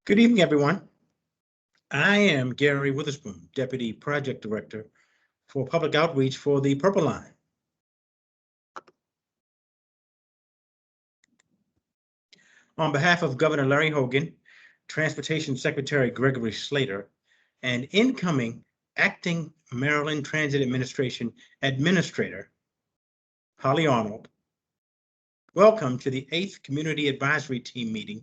Good evening, everyone. I am Gary Witherspoon, Deputy Project Director for Public Outreach for the Purple Line. On behalf of Governor Larry Hogan, Transportation Secretary Gregory Slater, and incoming Acting Maryland Transit Administration Administrator Holly Arnold, welcome to the 8th Community Advisory Team meeting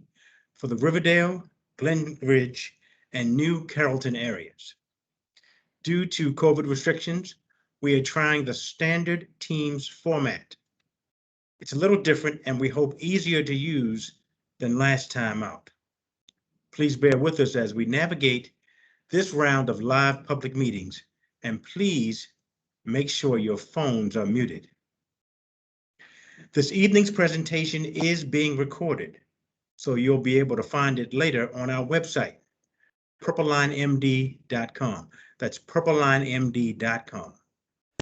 for the Riverdale, Glen Ridge, and New Carrollton areas. Due to COVID restrictions, we are trying the standard Teams format. It's a little different and we hope easier to use than last time out. Please bear with us as we navigate this round of live public meetings, and please make sure your phones are muted. This evening's presentation is being recorded, so you'll be able to find it later on our website, purplelinemd.com. That's purplelinemd.com.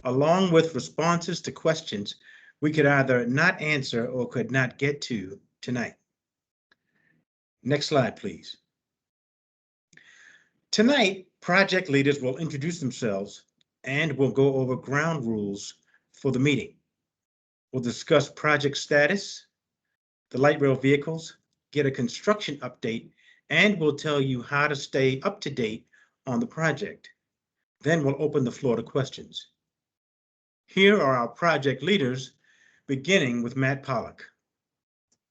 Along with responses to questions we could either not answer or could not get to tonight. Next slide, please. Tonight, project leaders will introduce themselves and we'll go over ground rules for the meeting. We'll discuss project status, the light rail vehicles, get a construction update, and we'll tell you how to stay up to date on the project. Then we'll open the floor to questions. Here are our project leaders, beginning with Matt Pollock.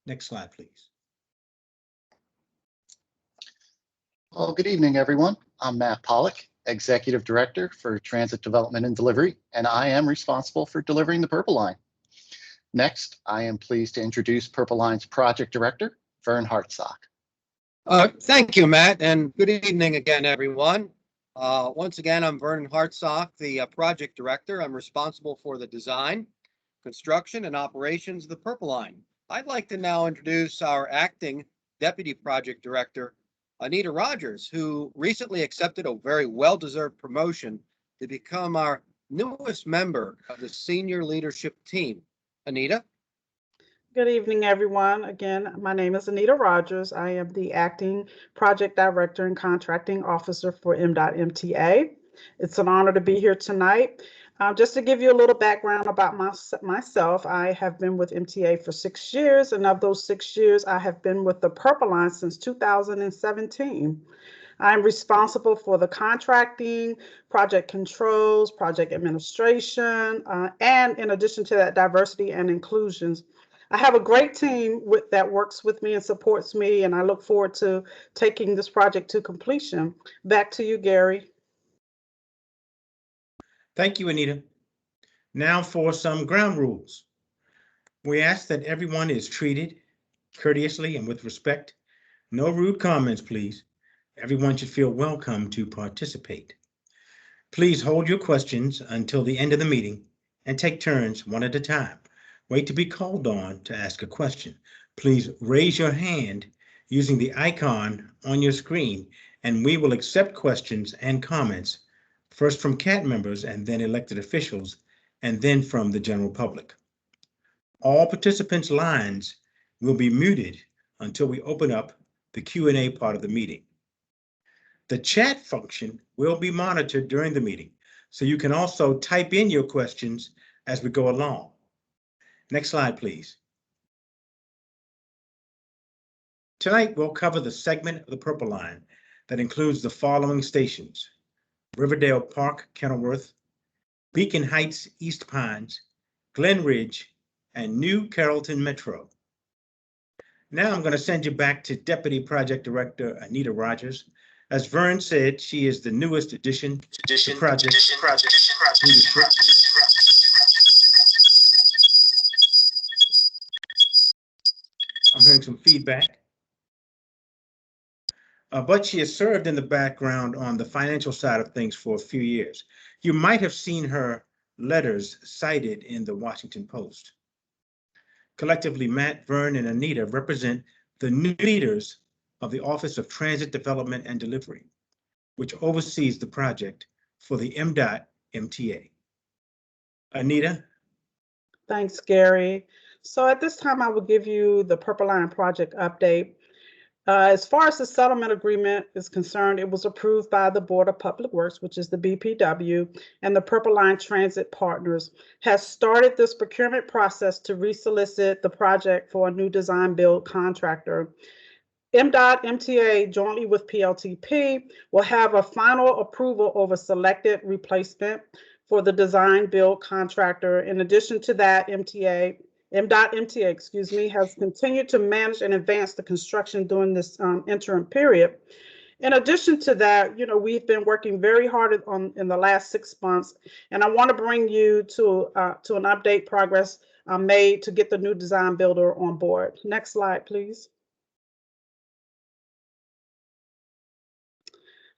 Next slide, please. Well, good evening, everyone. I'm Matt Pollock, Executive Director for Transit Development and Delivery, and I am responsible for delivering the Purple Line. Next, I am pleased to introduce Purple Line's Project Director, Vern Hartsock. Thank you, Matt, and good evening again, everyone. Once again, I'm Vernon Hartsock, the Project Director. I'm responsible for the design, construction, and operations of the Purple Line. I'd like to now introduce our Acting Deputy Project Director, Anita Rogers, who recently accepted a very well-deserved promotion to become our newest member of the senior leadership team. Anita? Good evening, everyone. Again, my name is Anita Rogers. I am the Acting Project Director and Contracting Officer for MDOT MTA. It's an honor to be here tonight. Just to give you a little background about myself, I have been with MTA for 6 years, and of those 6 years, I have been with the Purple Line since 2017. I'm responsible for the contracting, project controls, project administration, and in addition to that, diversity and inclusions. I have a great team that works with me and supports me, and I look forward to taking this project to completion. Back to you, Gary. Thank you, Anita. Now for some ground rules. We ask that everyone is treated courteously and with respect. No rude comments, please. Everyone should feel welcome to participate. Please hold your questions until the end of the meeting and take turns one at a time. Wait to be called on to ask a question. Please raise your hand using the icon on your screen, and we will accept questions and comments first from CAT members and then elected officials, and then from the general public. All participants' lines will be muted until we open up the Q&A part of the meeting. The chat function will be monitored during the meeting, so you can also type in your questions as we go along. Next slide, please. Tonight, we'll cover the segment of the Purple Line that includes the following stations: Riverdale Park, Kenilworth, Beacon Heights, East Pines, Glen Ridge, and New Carrollton Metro. Now I'm going to send you back to Deputy Project Director Anita Rogers. As Vern said, she is the newest addition to project. I'm hearing some feedback. But she has served in the background on the financial side of things for a few years. You might have seen her letters cited in the Washington Post. Collectively, Matt, Vern, and Anita represent the new leaders of the Office of Transit Development and Delivery, which oversees the project for the MDOT MTA. Anita? Thanks, Gary. So at this time, I will give you the Purple Line project update. As far as the settlement agreement is concerned, it was approved by the Board of Public Works, which is the BPW, and the Purple Line Transit Partners has started this procurement process to resolicit the project for a new design build contractor. MDOT MTA jointly with PLTP will have a final approval over selected replacement for the design build contractor. In addition to that, MDOT MTA, has continued to manage and advance the construction during this interim period. In addition to that, we've been working very hard in the last 6 months, and I want to bring you to an update progress made to get the new design builder on board. Next slide, please.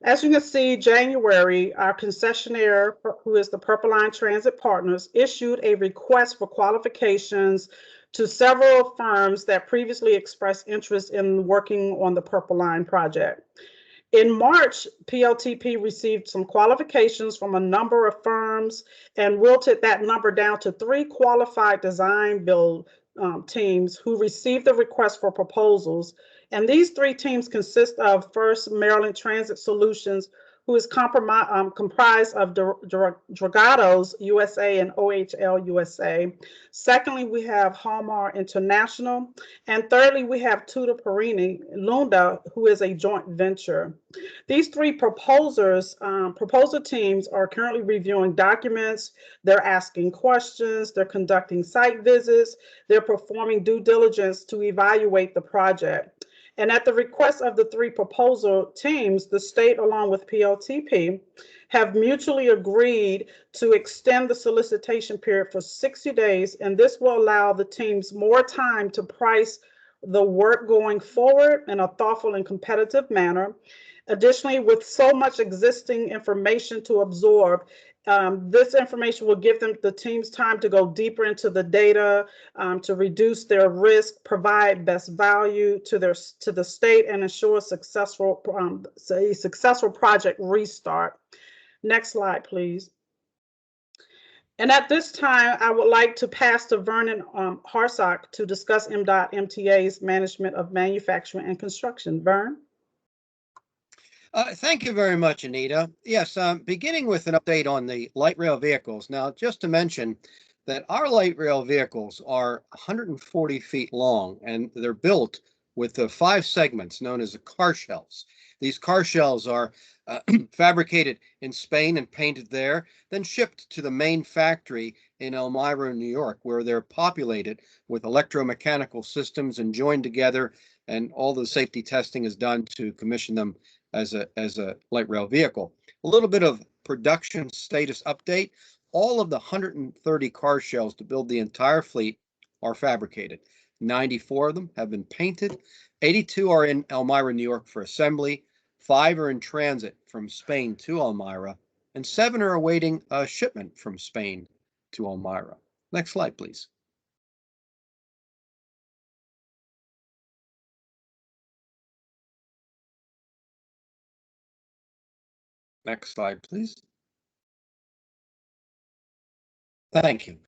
As you can see, January, our concessionaire, who is the Purple Line Transit Partners, issued a request for qualifications to several firms that previously expressed interest in working on the Purple Line project. In March, PLTP received some qualifications from a number of firms and wilted that number down to 3 qualified design build teams who received the request for proposals. And these 3 teams consist of first, Maryland Transit Solutions, who is comprised of Dragados USA and OHL USA. Secondly, we have Hallmark International. And thirdly, we have Tutor Perini Lunda, who is a joint venture. These 3 proposal teams are currently reviewing documents. They're asking questions. They're conducting site visits. They're performing due diligence to evaluate the project. And at the request of the 3 proposal teams, the state, along with PLTP, have mutually agreed to extend the solicitation period for 60 days. And this will allow the teams more time to price the work going forward in a thoughtful and competitive manner. Additionally, with so much existing information to absorb, this information will give the teams time to go deeper into the data, to reduce their risk, provide best value to the state, and ensure a successful project restart. Next slide, please. And at this time, I would like to pass to Vernon Hartsock to discuss MDOT MTA's management of manufacturing and construction. Vern? Thank you very much, Anita. Yes, beginning with an update on the light rail vehicles. Now, just to mention that our light rail vehicles are 140 feet long, and they're built with the 5 segments known as the car shells. These car shells are fabricated in Spain and painted there, then shipped to the main factory in Elmira, New York, where they're populated with electromechanical systems and joined together, and all the safety testing is done to commission them as a light rail vehicle. A little bit of production status update. All of the 130 car shells to build the entire fleet are fabricated. 94 of them have been painted. 82 are in Elmira, New York for assembly. 5 are in transit from Spain to Elmira, and 7 are awaiting a shipment from Spain to Elmira. Next slide, please. Next slide, please. Thank you.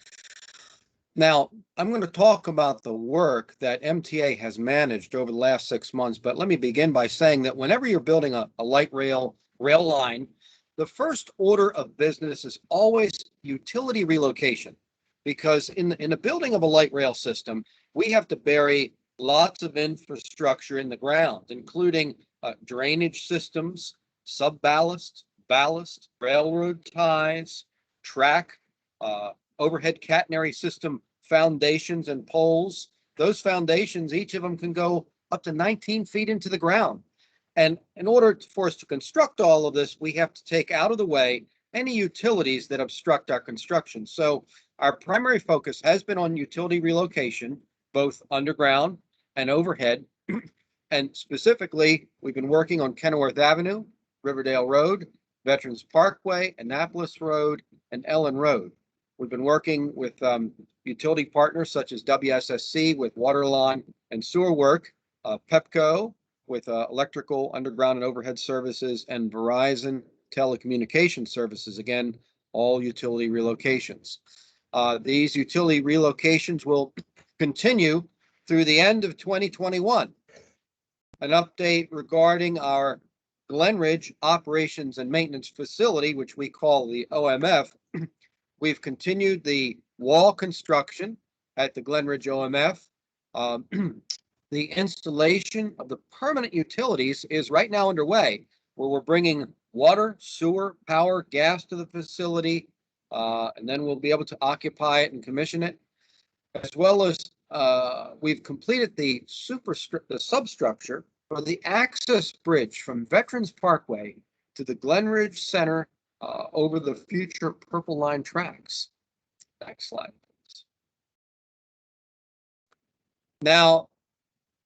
Now, I'm going to talk about the work that MTA has managed over the last 6 months, but let me begin by saying that whenever you're building a light rail line, the first order of business is always utility relocation, because in the building of a light rail system, we have to bury lots of infrastructure in the ground, including drainage systems, sub-ballast, ballast, railroad ties, track, overhead catenary system foundations and poles. Those foundations, each of them can go up to 19 feet into the ground. And in order for us to construct all of this, we have to take out of the way any utilities that obstruct our construction. So our primary focus has been on utility relocation, both underground and overhead. And specifically, we've been working on Kenilworth Avenue, Riverdale Road, Veterans Parkway, Annapolis Road, and Ellen Road. We've been working with utility partners such as WSSC with water line and sewer work, Pepco with electrical, underground, and overhead services, and Verizon telecommunication services, again, all utility relocations. These utility relocations will continue through the end of 2021. an update regarding our Glenridge Operations and Maintenance Facility, which we call the OMF. We've continued the wall construction at the Glenridge OMF. The installation of the permanent utilities is right now underway, where we're bringing water, sewer, power, gas to the facility, and then we'll be able to occupy it and commission it, as well as we've completed the substructure for the access bridge from Veterans Parkway to the Glenridge Center over the future Purple Line tracks. Next slide, please. Now,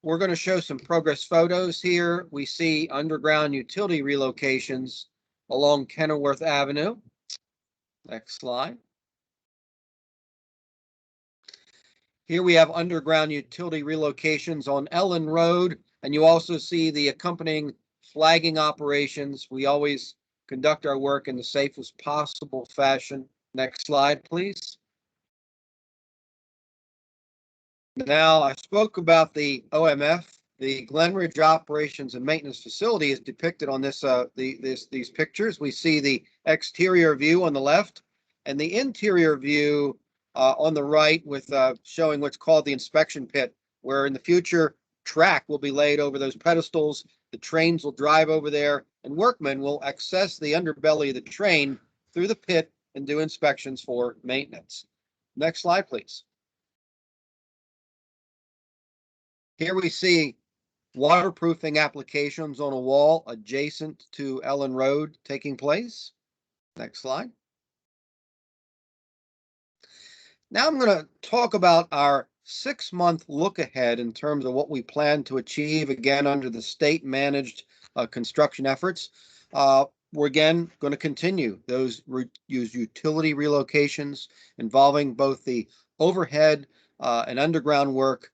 we're going to show some progress photos here. We see underground utility relocations along Kenilworth Avenue. Next slide. Here we have underground utility relocations on Ellen Road, and you also see the accompanying flagging operations. We always conduct our work in the safest possible fashion. Next slide, please. Now, I spoke about the OMF. The Glenridge Operations and Maintenance Facility is depicted on this these pictures. We see the exterior view on the left and the interior view on the right, with showing what's called the inspection pit, where in the future track will be laid over those pedestals. The trains will drive over there, and workmen will access the underbelly of the train through the pit and do inspections for maintenance. Next slide, please. Here we see waterproofing applications on a wall adjacent to Ellen Road taking place. Next slide. Now I'm going to talk about our 6-month look ahead in terms of what we plan to achieve, again, under the state-managed construction efforts. We're again going to continue those utility relocations involving both the overhead and underground work.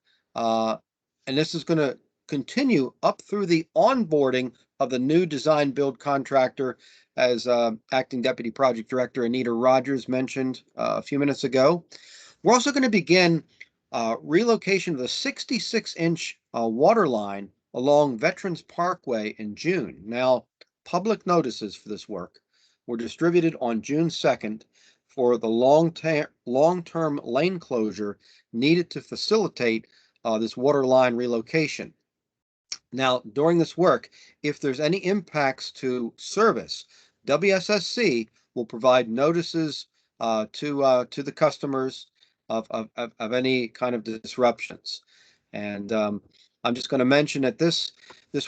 And this is going to continue up through the onboarding of the new design build contractor, as Acting Deputy Project Director Anita Rogers mentioned a few minutes ago. We're also going to begin relocation of the 66-inch water line along Veterans Parkway in June. Now, public notices for this work were distributed on June 2nd for the long-term lane closure needed to facilitate this water line relocation. Now, during this work, if there's any impacts to service, WSSC will provide notices to the customers of any kind of disruptions. And I'm just going to mention that this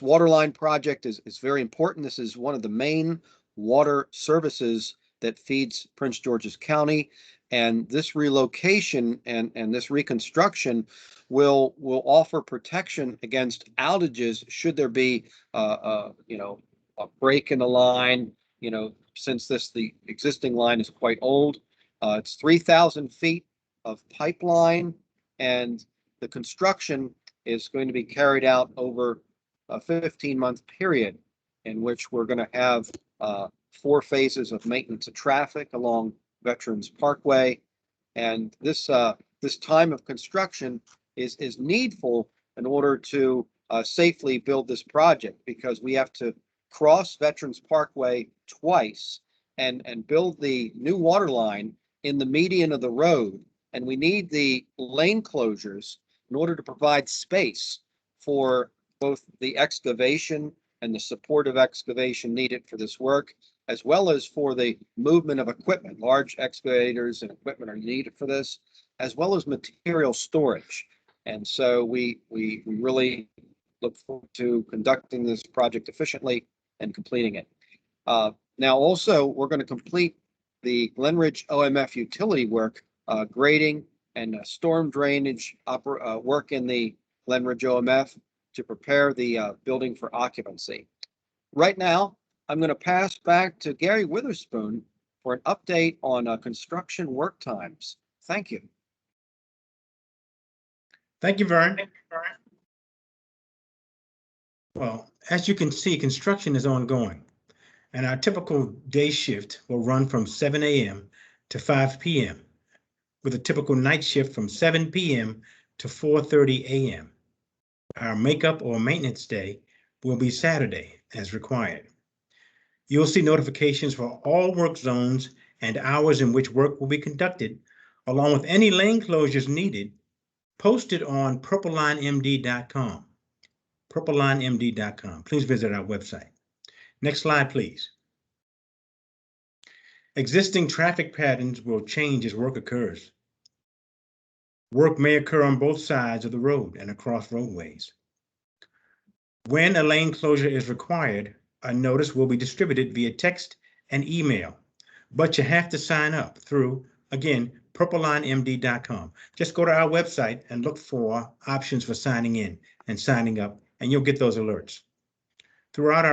water line project is very important. This is one of the main water services that feeds Prince George's County, and this relocation and this reconstruction will offer protection against outages should there be a break in the line. Since the existing line is quite old, it's 3,000 feet of pipeline, and the construction is going to be carried out over a 15-month period, in which we're going to have 4 phases of maintenance of traffic along Veterans Parkway. And this time of construction is needful in order to safely build this project, because we have to cross Veterans Parkway twice and build the new water line in the median of the road. And we need the lane closures in order to provide space for both the excavation and the supportive excavation needed for this work, as well as for the movement of equipment. Large excavators and equipment are needed for this, as well as material storage. And so we really look forward to conducting this project efficiently and completing it. Now, also, we're going to complete the Glenridge OMF utility work, grading and storm drainage work in the Glenridge OMF to prepare the building for occupancy. Right now, I'm going to pass back to Gary Witherspoon for an update on construction work times. Thank you. Thank you, Vern. Well, as you can see, construction is ongoing, and our typical day shift will run from 7 a.m. to 5 p.m., with a typical night shift from 7 p.m. to 4:30 a.m. Our makeup or maintenance day will be Saturday as required. You'll see notifications for all work zones and hours in which work will be conducted, along with any lane closures needed, posted on purplelinemd.com. purplelinemd.com. Please visit our website. Next slide, please. Existing traffic patterns will change as work occurs. Work may occur on both sides of the road and across roadways. When a lane closure is required, a notice will be distributed via text and email, but you have to sign up through, again, purplelinemd.com. Just go to our website and look for options for signing in and signing up, and you'll get those alerts. Throughout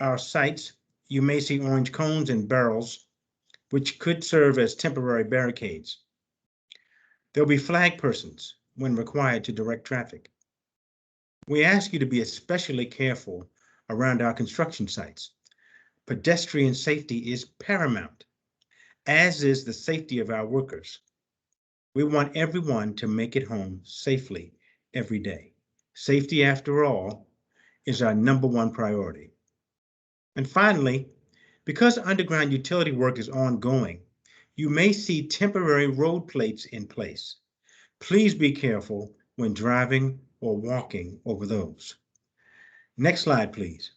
our sites, you may see orange cones and barrels, which could serve as temporary barricades. There'll be flag persons when required to direct traffic. We ask you to be especially careful around our construction sites. Pedestrian safety is paramount, as is the safety of our workers. We want everyone to make it home safely every day. Safety, after all, is our #1 priority. And finally, because underground utility work is ongoing, you may see temporary road plates in place. Please be careful when driving or walking over those. Next slide, please.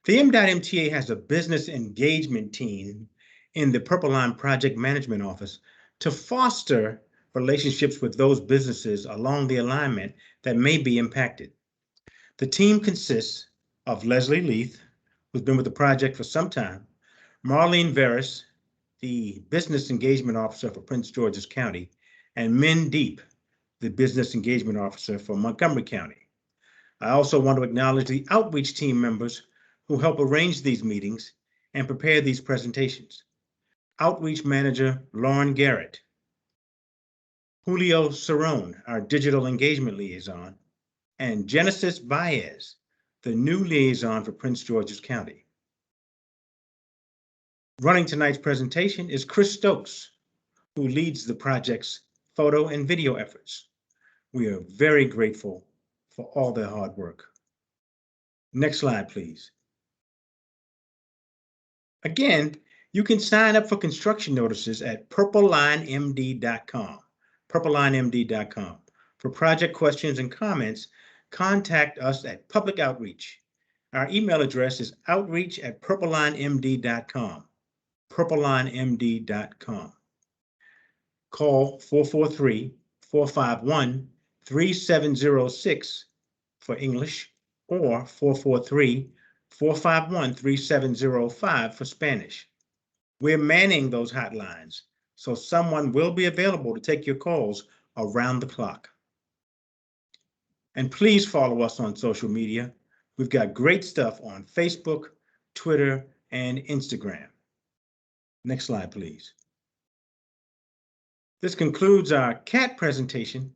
The M.MTA has a business engagement team in the Purple Line Project Management Office to foster relationships with those businesses along the alignment that may be impacted. The team consists of Leslie Leith, who's been with the project for some time, Marlene Veris, the Business Engagement Officer for Prince George's County, and Min Deep, the Business Engagement Officer for Montgomery County. I also want to acknowledge the outreach team members who help arrange these meetings and prepare these presentations. Outreach Manager Lauren Garrett, Julio Cerrone, our Digital Engagement Liaison, and Genesis Baez, the new liaison for Prince George's County. Running tonight's presentation is Chris Stokes, who leads the project's photo and video efforts. We are very grateful for all their hard work. Next slide, please. Again, you can sign up for construction notices at purplelinemd.com, purplelinemd.com. For project questions and comments, contact us at Public Outreach. Our email address is outreach@purplelinemd.com, purplelinemd.com. Call 443-451-3706 for English or 443-451-3705 for Spanish. We're manning those hotlines, so someone will be available to take your calls around the clock. And please follow us on social media. We've got great stuff on Facebook, Twitter, and Instagram. Next slide, please. This concludes our CAT presentation.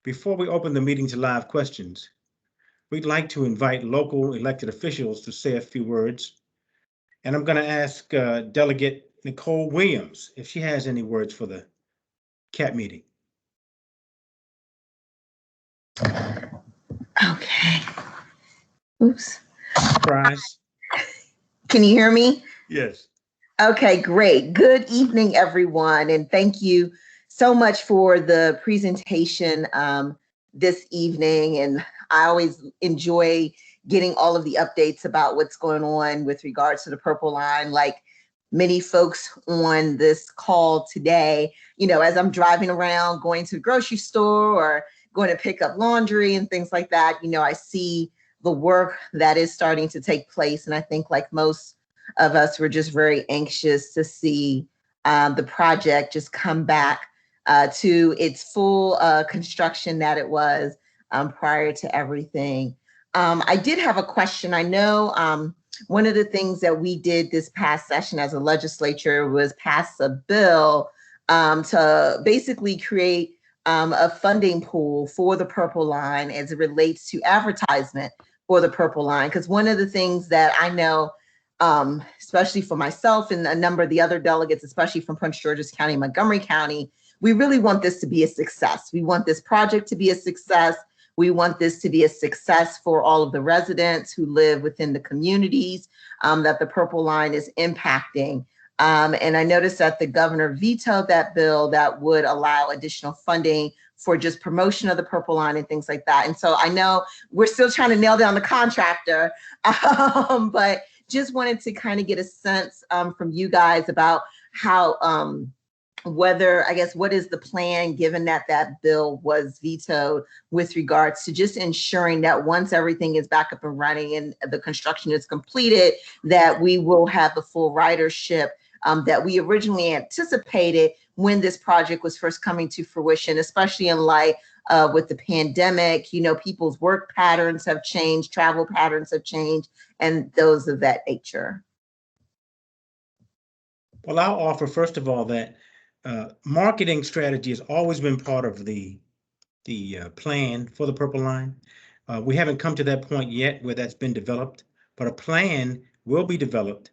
Before we open the meeting to live questions, we'd like to invite local elected officials to say a few words. And I'm going to ask Delegate Nicole Williams if she has any words for the CAT meeting. Okay. Oops. Surprise. Can you hear me? Yes. Okay, great. Good evening, everyone. And thank you so much for the presentation this evening. And I always enjoy getting all of the updates about what's going on with regards to the Purple Line. Like many folks on this call today, you know, as I'm driving around, going to the grocery store or going to pick up laundry and things like that, you know, I see the work that is starting to take place. And I think like most of us, we're just very anxious to see the project just come back to its full construction that it was prior to everything. I did have a question. I know one of the things that we did this past session as a legislature was pass a bill to basically create a funding pool for the Purple Line as it relates to advertisement for the Purple Line. Because one of the things that I know, especially for myself and a number of the other delegates, especially from Prince George's County, Montgomery County, we really want this to be a success. We want this project to be a success. We want this to be a success for all of the residents who live within the communities that the Purple Line is impacting. And I noticed that the governor vetoed that bill that would allow additional funding for just promotion of the Purple Line and things like that. And so I know we're still trying to nail down the contractor, but just wanted to kind of get a sense from you guys about how, whether, I guess, what is the plan given that that bill was vetoed with regards to just ensuring that once everything is back up and running and the construction is completed, that we will have the full ridership that we originally anticipated when this project was first coming to fruition, especially in light with the pandemic. You know, people's work patterns have changed, travel patterns have changed, and those of that nature. Well, I'll offer, first of all, that marketing strategy has always been part of the plan for the Purple Line. We haven't come to that point yet where that's been developed, but a plan will be developed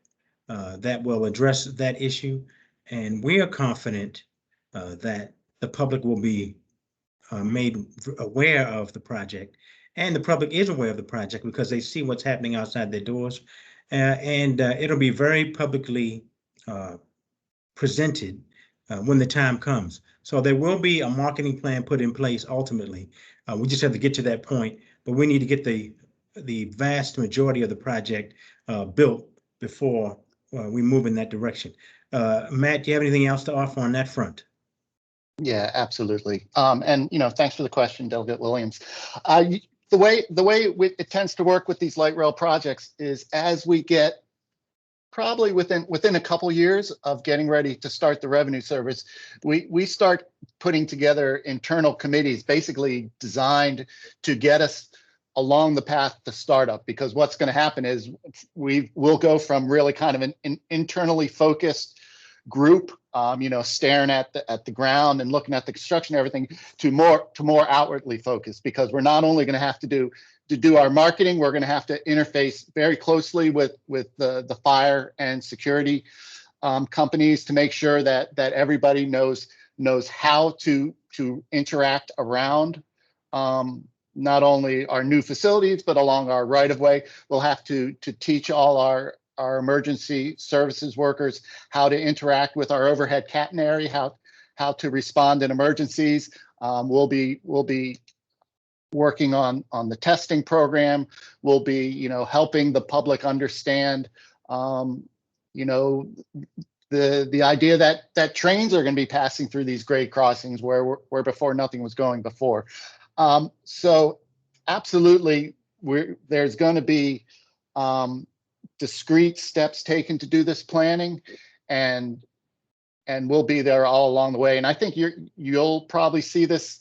that will address that issue. And we are confident that the public will be made aware of the project. And the public is aware of the project because they see what's happening outside their doors. And it'll be very publicly presented when the time comes. So there will be a marketing plan put in place ultimately. We just have to get to that point, but we need to get the vast majority of the project built before we move in that direction. Matt, do you have anything else to offer on that front? Yeah, absolutely. And, thanks for the question, Delegate Williams. The way it tends to work with these light rail projects is as we get probably within a couple years of getting ready to start the revenue service, we start putting together internal committees basically designed to get us along the path to startup. Because what's going to happen is we'll go from really kind of an internally focused group, staring at the ground and looking at the construction and everything, to more outwardly focused, because we're not only going to have to do our marketing, we're going to have to interface very closely with the fire and security companies to make sure that everybody knows how to interact around not only our new facilities, but along our right of way. We'll have to teach all our emergency services workers how to interact with our overhead catenary, how to respond in emergencies. We'll be working on the testing program. We'll be, helping the public understand, the idea that trains are going to be passing through these grade crossings where before nothing was going before. So absolutely, there's going to be discrete steps taken to do this planning, and we'll be there all along the way. And I think you'll probably see this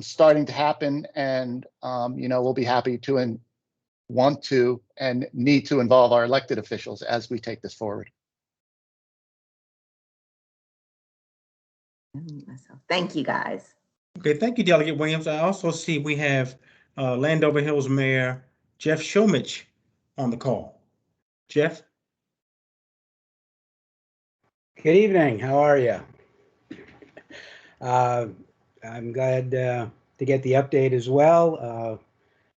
starting to happen, and we'll be happy to and want to and need to involve our elected officials as we take this forward. Thank you, guys. Okay, thank you, Delegate Williams. I also see we have Landover Hills Mayor Jeff Shomich on the call. Jeff? Good evening. How are you? I'm glad to get the update as well.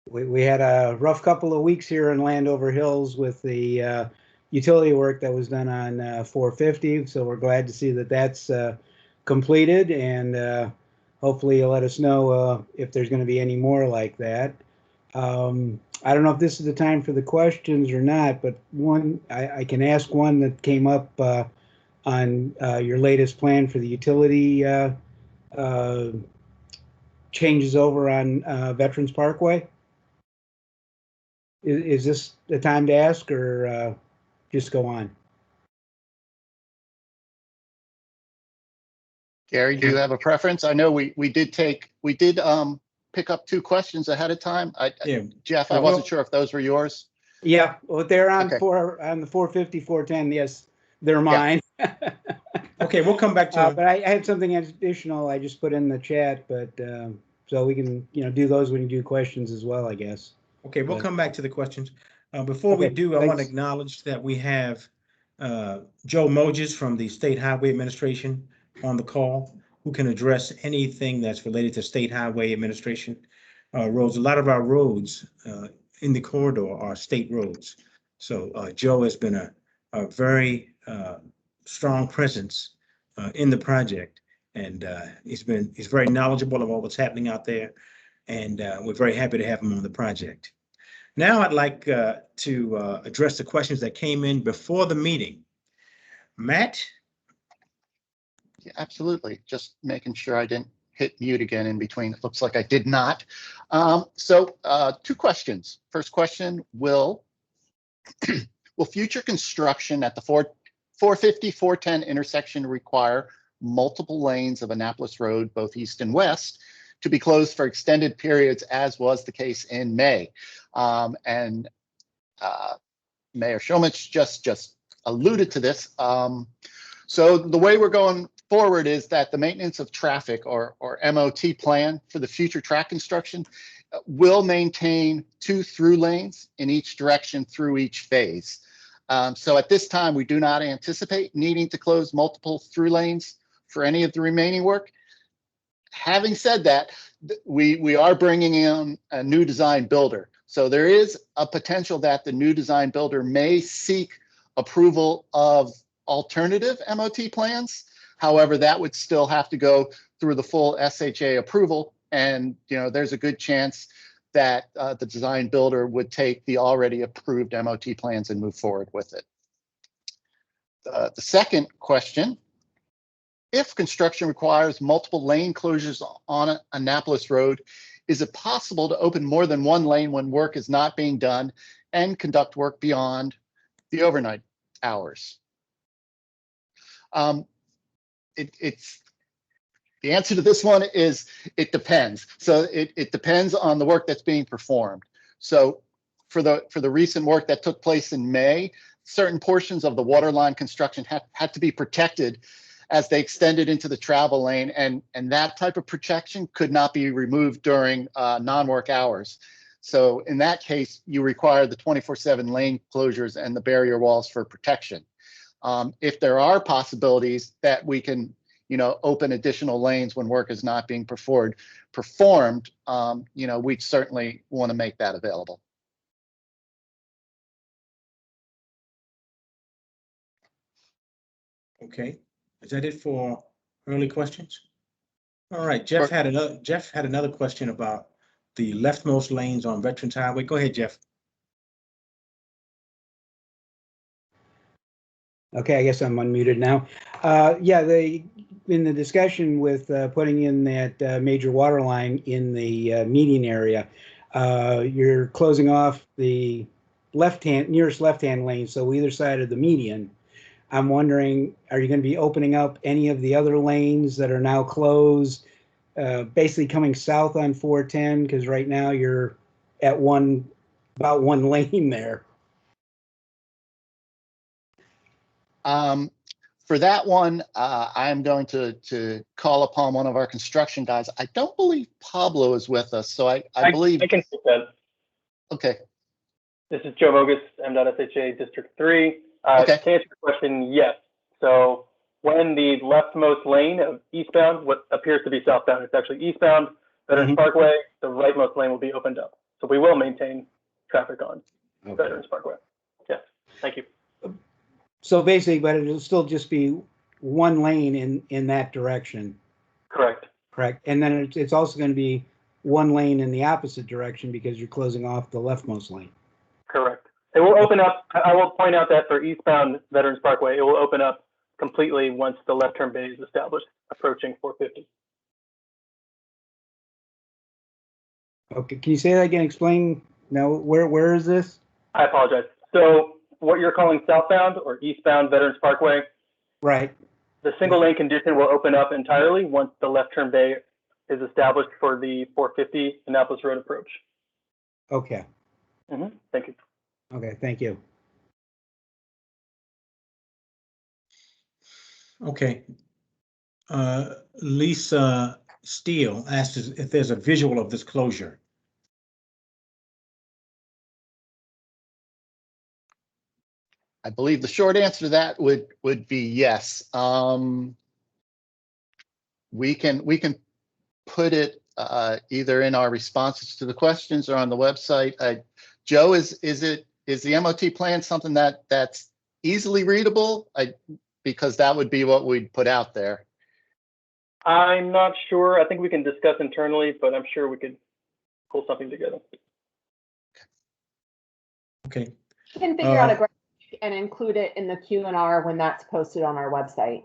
We had a rough couple of weeks here in Landover Hills with the utility work that was done on 450. So we're glad to see that that's completed, and hopefully you'll let us know if there's going to be any more like that. I don't know if this is the time for the questions or not, but one I can ask one that came up on your latest plan for the utility changes over on Veterans Parkway. Is this the time to ask, or just go on? Gary, do you have a preference? I know we did pick up two questions ahead of time. Jeff, I wasn't sure if those were yours. Yeah, well, they're on Okay. on the 450, 410. Yes, they're mine. Okay, we'll come back to but I had something additional I just put in the chat, but so we can do those when you do questions as well, I guess. Okay, we'll come back to the questions. Before we Okay, do, I want to thanks. acknowledge that we have Joe Moges from the State Highway Administration on the call. who can address anything that's related to State Highway Administration roads. A lot of our roads in the corridor are state roads. So Joe has been a very strong presence in the project, and he's very knowledgeable about what's happening out there, and we're very happy to have him on the project. Now I'd like to address the questions that came in before the meeting. Matt? Yeah, absolutely. Just making sure I didn't hit mute again in between. It looks like I did not. Two questions. First question, will future construction at the 450, 410 intersection require multiple lanes of Annapolis Road, both east and west, to be closed for extended periods, as was the case in May? Mayor Shomich just alluded to this. So the way we're going forward is that the maintenance of traffic or MOT plan for the future track construction will maintain 2 through lanes in each direction through each phase. So at this time, we do not anticipate needing to close multiple through lanes for any of the remaining work. Having said that, we are bringing in a new design builder. So there is a potential that the new design builder may seek approval of alternative MOT plans. However, that would still have to go through the full SHA approval. And there's a good chance that the design builder would take the already approved MOT plans and move forward with it. The second question, if construction requires multiple lane closures on Annapolis Road, is it possible to open more than one lane when work is not being done and conduct work beyond the overnight hours? The answer to this one is it depends. So it depends on the work that's being performed. So for the recent work that took place in May, certain portions of the waterline construction had to be protected as they extended into the travel lane, and that type of protection could not be removed during non-work hours. So in that case, you require the 24/7 lane closures and the barrier walls for protection. If there are possibilities that we can, open additional lanes when work is not being performed, we'd certainly want to make that available. Okay, is that it for early questions? All right, Jeff had another question about the leftmost lanes on Veterans Highway. Go ahead, Jeff. Okay, I guess I'm unmuted now. In the discussion with putting in that major water line in the median area, you're closing off the nearest left-hand lane, so either side of the median. I'm wondering, are you going to be opening up any of the other lanes that are now closed, basically coming south on 410? Because right now you're at about one lane there. For that one, I'm going to call upon one of our construction guys. I don't believe Pablo is with us, so I believe. I can take that. Okay. This is Joe Vogus, M.SHA District 3. Okay. To answer your question, yes. So when the leftmost lane of eastbound, what appears to be southbound, it's actually eastbound, Veterans Parkway, the rightmost lane will be opened up. So we will maintain traffic on Veterans Parkway. Yes, thank you. So basically, but it'll still just be one lane in that direction. Correct. Correct. And then it's also going to be one lane in the opposite direction because you're closing off the leftmost lane. Correct. It will open up. I will point out that for eastbound Veterans Parkway, it will open up completely once the left turn bay is established, approaching 450. Okay. Can you say that again? Explain now. Where is this? I apologize. So what you're calling southbound or eastbound Veterans Parkway, right? The single lane condition will open up entirely once the left turn bay is established for the 450 Annapolis Road approach. Okay. Thank you. Okay, thank you. Okay. Lisa Steele asked if there's a visual of this closure. I believe the short answer to that would be yes. we can put it either in our responses to the questions or on the website. Joe, is the MOT plan something that's easily readable? Because that would be what we'd put out there. I'm not sure. I think we can discuss internally, but I'm sure we could pull something together. Okay. You can figure out a graphic and include it in the Q&R when that's posted on our website.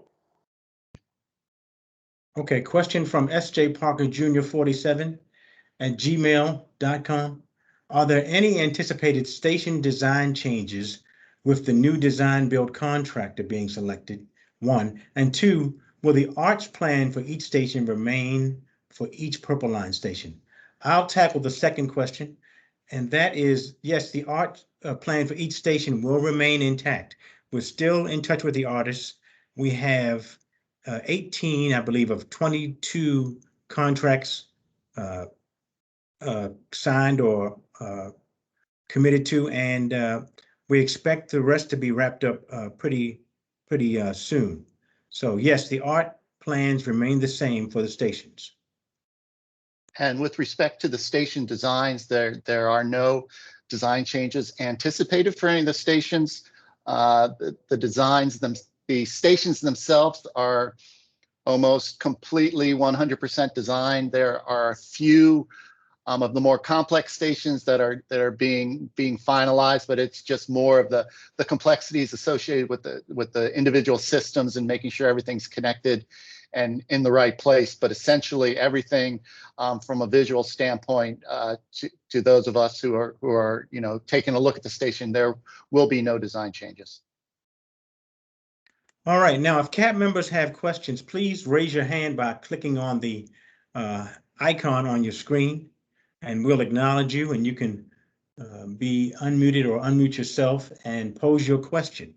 Okay, question from SJ Parker Jr. 47 at gmail.com. Are there any anticipated station design changes with the new design build contractor being selected? 1. And 2, will the arts plan for each station remain for each Purple Line station? I'll tackle the second question, and that is, yes, the art plan for each station will remain intact. We're still in touch with the artists. We have 18, I believe, of 22 contracts signed or committed to, and we expect the rest to be wrapped up pretty soon. So yes, the art plans remain the same for the stations. And with respect to the station designs, there are no design changes anticipated for any of the stations. The designs, the stations themselves are almost completely 100% designed. There are a few of the more complex stations that are being finalized, but it's just more of the complexities associated with the individual systems and making sure everything's connected and in the right place. But essentially everything from a visual standpoint, to those of us who are taking a look at the station, there will be no design changes. All right, now if CAB members have questions, please raise your hand by clicking on the icon on your screen, and we'll acknowledge you, and you can be unmuted or unmute yourself and pose your question.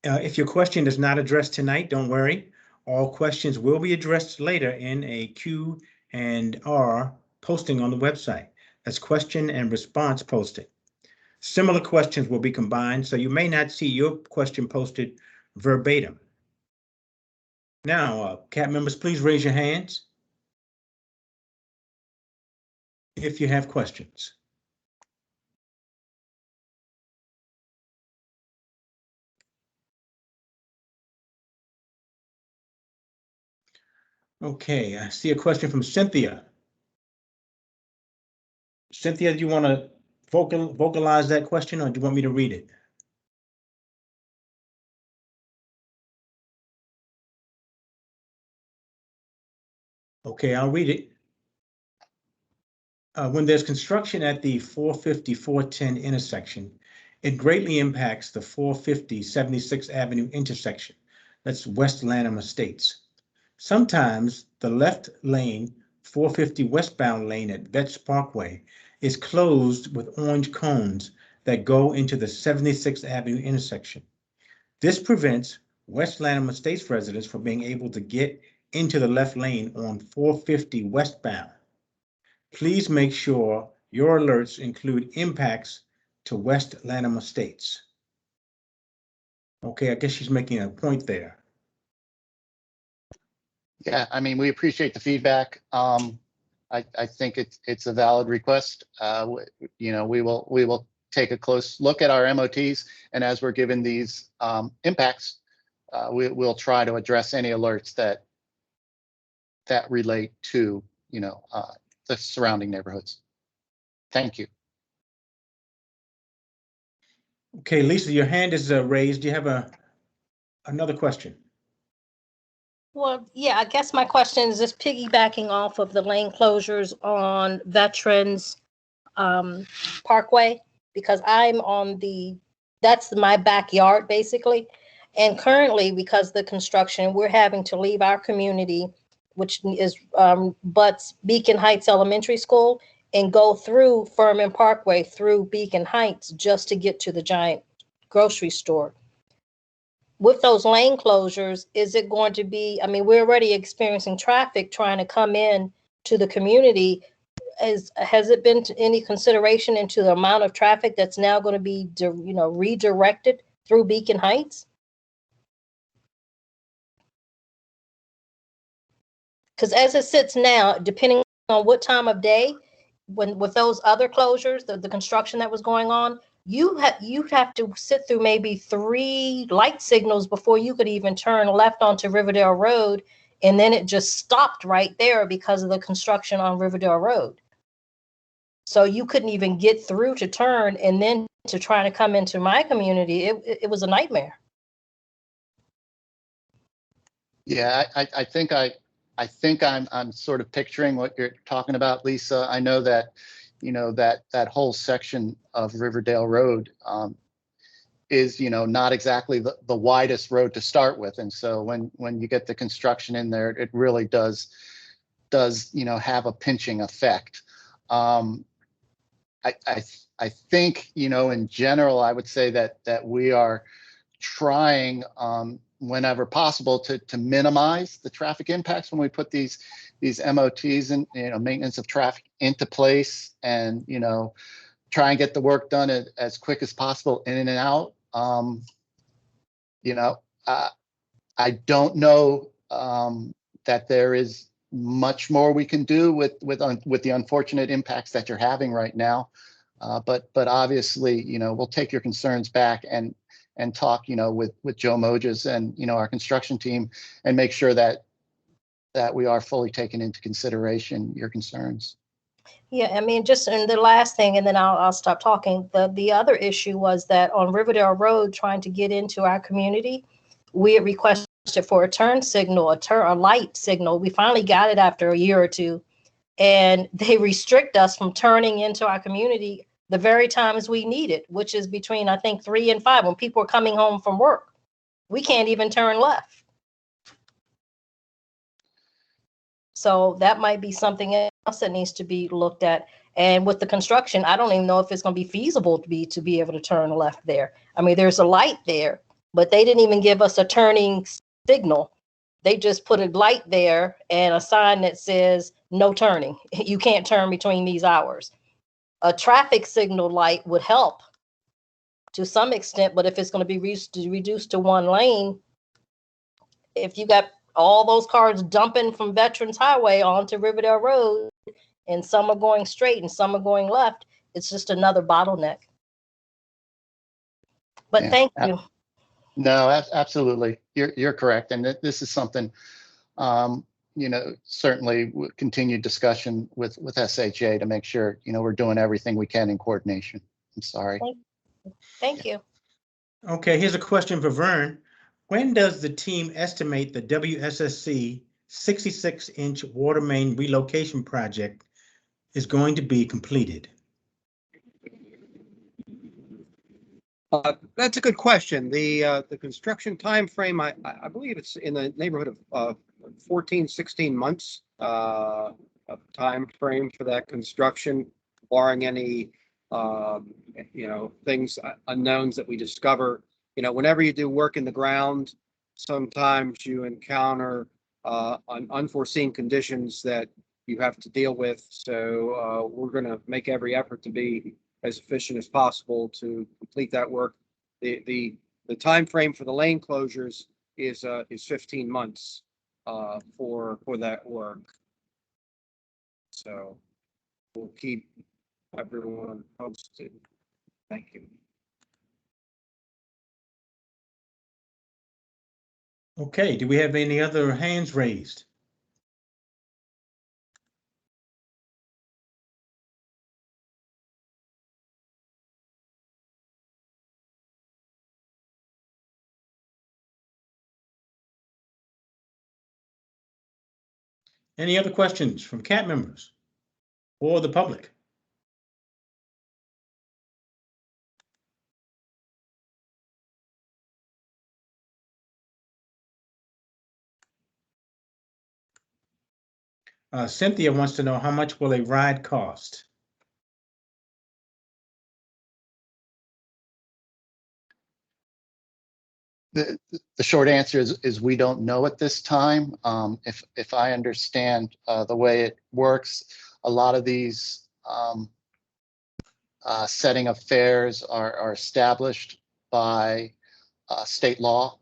If your question is not addressed tonight, don't worry. All questions will be addressed later in a Q&R posting on the website. That's question and response posting. Similar questions will be combined, so you may not see your question posted verbatim. Now, CAB members, please raise your hands if you have questions. Okay, I see a question from Cynthia. Cynthia, do you want to vocalize that question, or do you want me to read it? Okay, I'll read it. When there's construction at the 450-410 intersection, it greatly impacts the 450-76th Avenue intersection. That's West Lanham Estates. Sometimes the left lane, 450 westbound lane at Betts Parkway, is closed with orange cones that go into the 76th Avenue intersection. This prevents West Lanham Estates residents from being able to get into the left lane on 450 westbound. Please make sure your alerts include impacts to West Lanham Estates. Okay, I guess she's making a point there. Yeah, I mean, we appreciate the feedback. I think it's a valid request. We will take a close look at our MOTs, and as we're given these impacts, we'll try to address any alerts that relate to the surrounding neighborhoods. Thank you. Okay, Lisa, your hand is raised. Do you have another question? Well, yeah, I guess my question is just piggybacking off of the lane closures on Veterans Parkway, because I'm on that's my backyard basically. And currently, because of the construction, we're having to leave our community, which is butts Beacon Heights Elementary School, and go through Furman Parkway through Beacon Heights just to get to the giant grocery store. With those lane closures, is it going to be, I mean, we're already experiencing traffic trying to come in to the community. Has it been any consideration into the amount of traffic that's now going to be, redirected through Beacon Heights? because as it sits now, depending on what time of day, when with those other closures, the construction that was going on, you have to sit through maybe 3 light signals before you could even turn left onto Riverdale Road. And then it just stopped right there because of the construction on Riverdale Road. So you couldn't even get through to turn, and then to try to come into my community, it was a nightmare. Yeah, I think I'm sort of picturing what you're talking about, Lisa. I know that, that whole section of Riverdale Road is, not exactly the widest road to start with. And so when you get the construction in there, it really does, have a pinching effect. I think, in general, I would say that we are trying whenever possible to minimize the traffic impacts when we put these MOTs and maintenance of traffic into place, and try and get the work done as quick as possible in and out. I don't know that there is much more we can do with the unfortunate impacts that you're having right now. But obviously, we'll take your concerns back and talk, with Joe Moges and, our construction team, and make sure that we are fully taking into consideration your concerns. Yeah, I mean, just in the last thing, and then I'll stop talking. The other issue was that on Riverdale Road, trying to get into our community, we had requested for a turn signal, a light signal. We finally got it after a year or two, and they restrict us from turning into our community the very times we need it, which is between, I think, 3 and 5, when people are coming home from work. We can't even turn left. So that might be something else that needs to be looked at. And with the construction, I don't even know if it's going to be feasible to be able to turn left there. I mean, there's a light there, but they didn't even give us a turning signal. They just put a light there and a sign that says no turning. You can't turn between these hours. A traffic signal light would help to some extent, but if it's going to be reduced to 1 lane, if you got all those cars dumping from Veterans Highway onto Riverdale Road, and some are going straight and some are going left, it's just another bottleneck. But Yeah, thank you. No, absolutely. You're correct. And this is something, certainly continued discussion with SHA to make sure, we're doing everything we can in coordination. I'm sorry. Thank you. Okay, here's a question for Vern. When does the team estimate the WSSC 66-inch water main relocation project is going to be completed? That's a good question. The construction time frame, I believe it's in the neighborhood of 14, 16 months of time frame for that construction, barring any things, unknowns that we discover. Whenever you do work in the ground, sometimes you encounter unforeseen conditions that you have to deal with. So we're going to make every effort to be as efficient as possible to complete that work. The time frame for the lane closures is 15 months for that work. So we'll keep everyone posted. Thank you. Okay, do we have any other hands raised? Any other questions from CAT members or the public? Cynthia wants to know, how much will a ride cost? The short answer is we don't know at this time. If I understand the way it works, a lot of these setting of fares are established by state law,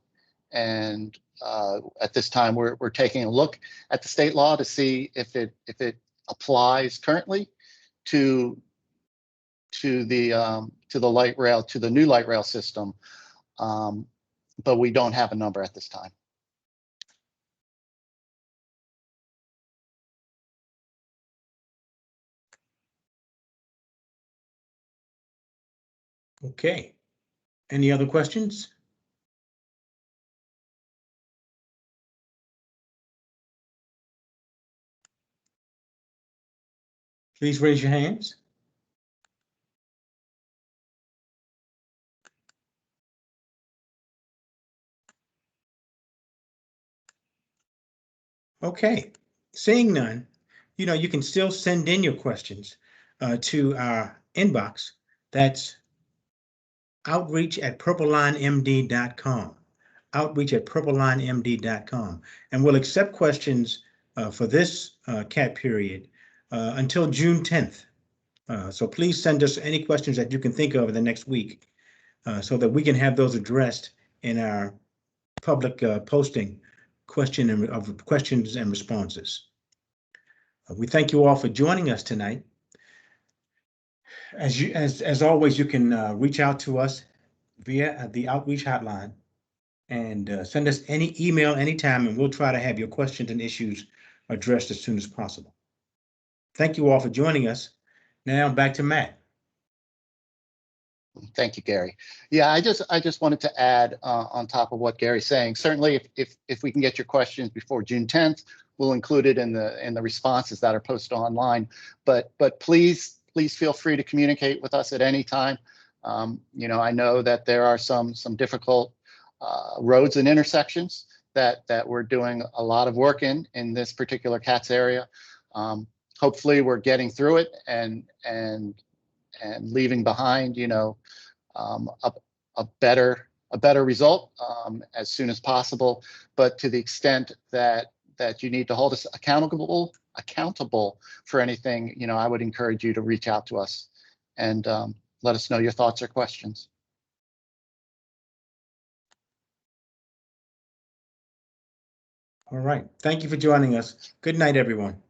and at this time, we're taking a look at the state law to see if it applies currently to the light rail, to the new light rail system. But we don't have a number at this time. Okay. Any other questions? Please raise your hands. Okay, seeing none, you can still send in your questions to our inbox. That's outreach@purplelinemd.com. Outreach@purplelinemd.com. And we'll accept questions for this CAT period until June 10th. So please send us any questions that you can think of in the next week so that we can have those addressed in our public posting of questions and responses. We thank you all for joining us tonight. As always, you can reach out to us via the outreach hotline and send us any email anytime, and we'll try to have your questions and issues addressed as soon as possible. Thank you all for joining us. Now back to Matt. Thank you, Gary. Yeah, I just wanted to add on top of what Gary's saying. Certainly, if we can get your questions before June 10th, we'll include it in the responses that are posted online. But please feel free to communicate with us at any time. I know that there are some difficult roads and intersections that we're doing a lot of work in this particular CATS area. Hopefully, we're getting through it and leaving behind, a better result as soon as possible. But to the extent that you need to hold us accountable for anything, I would encourage you to reach out to us and let us know your thoughts or questions. All right. Thank you for joining us. Good night, everyone.